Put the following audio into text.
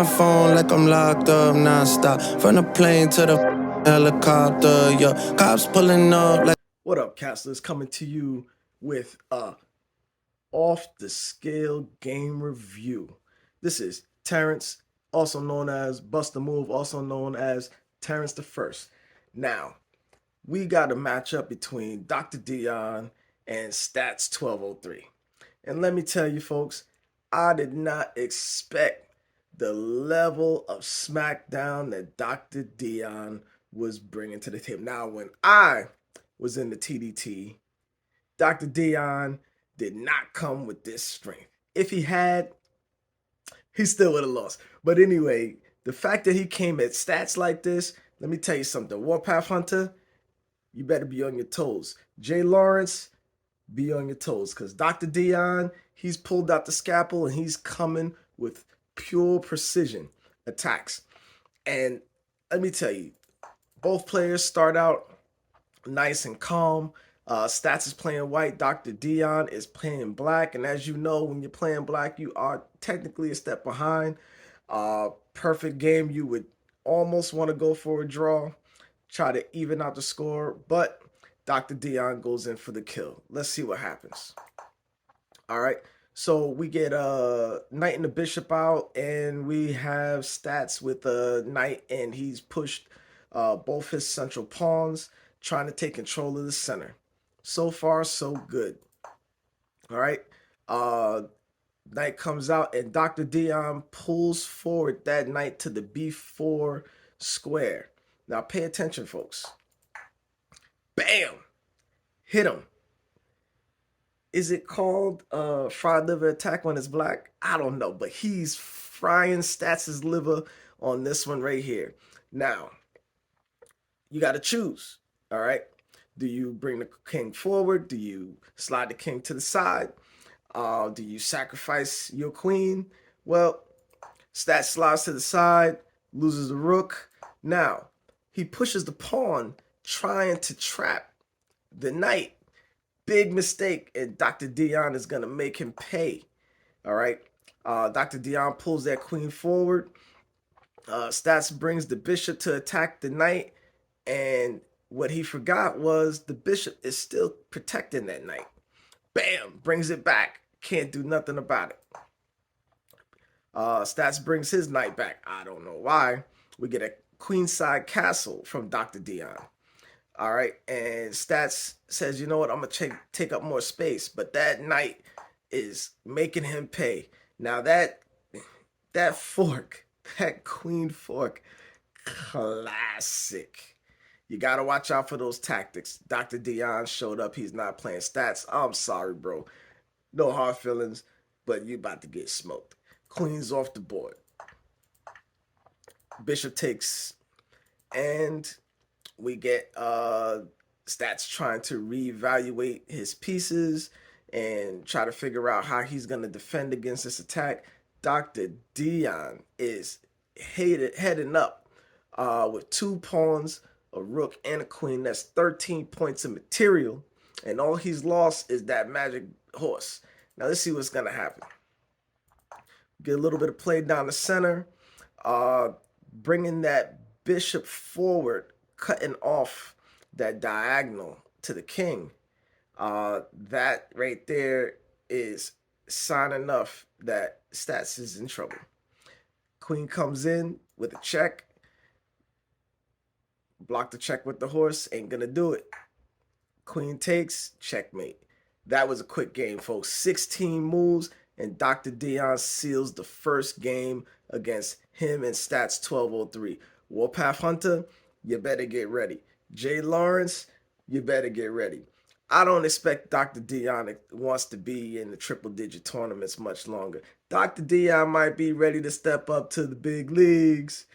my phone like I'm locked up nonstop. From the plane to the helicopter, yeah. Cops pulling up like. What up, Castlers? Coming to you with a off the scale game review. This is Terrence, also known as Bustamove, also known as Terrence the First. Now, we got a matchup between Doctordion and Stats 1203. And let me tell you, folks, I did not expect the level of SmackDown that Doctordion was bringing to the table. Now, when I was in the TDT, Doctordion did not come with this strength. If he had, he still would have lost. But anyway, the fact that he came at stats like this, let me tell you something. Warpath Hunter, you better be on your toes. Jay Lawrence, be on your toes. Because Doctordion, he's pulled out the scalpel and he's coming with pure precision attacks. And let me tell you, both players start out nice and calm. Stats is playing white. Doctordion is playing black. And as you know, when you're playing black, you are technically a step behind. Perfect game. You would almost want to go for a draw, try to even out the score. But Doctordion goes in for the kill. Let's see what happens. All right. So we get Knight and the Bishop out, and we have Stats with a Knight, and he's pushed both his central pawns, trying to take control of the center. So far, so good. All right. Knight comes out, and Doctordion pulls forward that knight to the B4 square. Now, pay attention, folks. Bam! Hit him. Is it called fried liver attack when it's black? I don't know, but he's frying Stats' liver on this one right here. Now, you got to choose, all right? Do you bring the king forward? Do you slide the king to the side? Do you sacrifice your queen? Well, Stats slides to the side, loses the rook. Now, he pushes the pawn, trying to trap the knight. Big mistake, and Doctordion is going to make him pay. All right. Doctordion pulls that queen forward. Stats brings the bishop to attack the knight, and what he forgot was the bishop is still protecting that knight. Bam! Brings it back. Can't do nothing about it. Stats brings his knight back. I don't know why. We get a queenside castle from Doctordion. All right, and Stats says, you know what, I'm going to take up more space, but that knight is making him pay. Now that fork, that queen fork, classic. You got to watch out for those tactics. Doctordion showed up. He's not playing Stats. I'm sorry, bro. No hard feelings, but you about to get smoked. Queen's off the board. Bishop takes, and we get Stats trying to reevaluate his pieces and try to figure out how he's going to defend against this attack. Doctordion is heading up with 2 pawns, a rook, and a queen. That's 13 points of material, and all he's lost is that magic horse. Now let's see what's going to happen. Get a little bit of play down the center, bringing that bishop forward, cutting off that diagonal to the king. That right there is sign enough that Stats is in trouble. Queen comes in with a check. Block the check with the horse. Ain't gonna do it. Queen takes, checkmate. That was a quick game, folks. 16 moves, and Doctordion seals the first game against him and Stats 1203. Warpath Hunter, you better get ready. Jay Lawrence, you better get ready. I don't expect Doctordion wants to be in the triple-digit tournaments much longer. Doctordion might be ready to step up to the big leagues.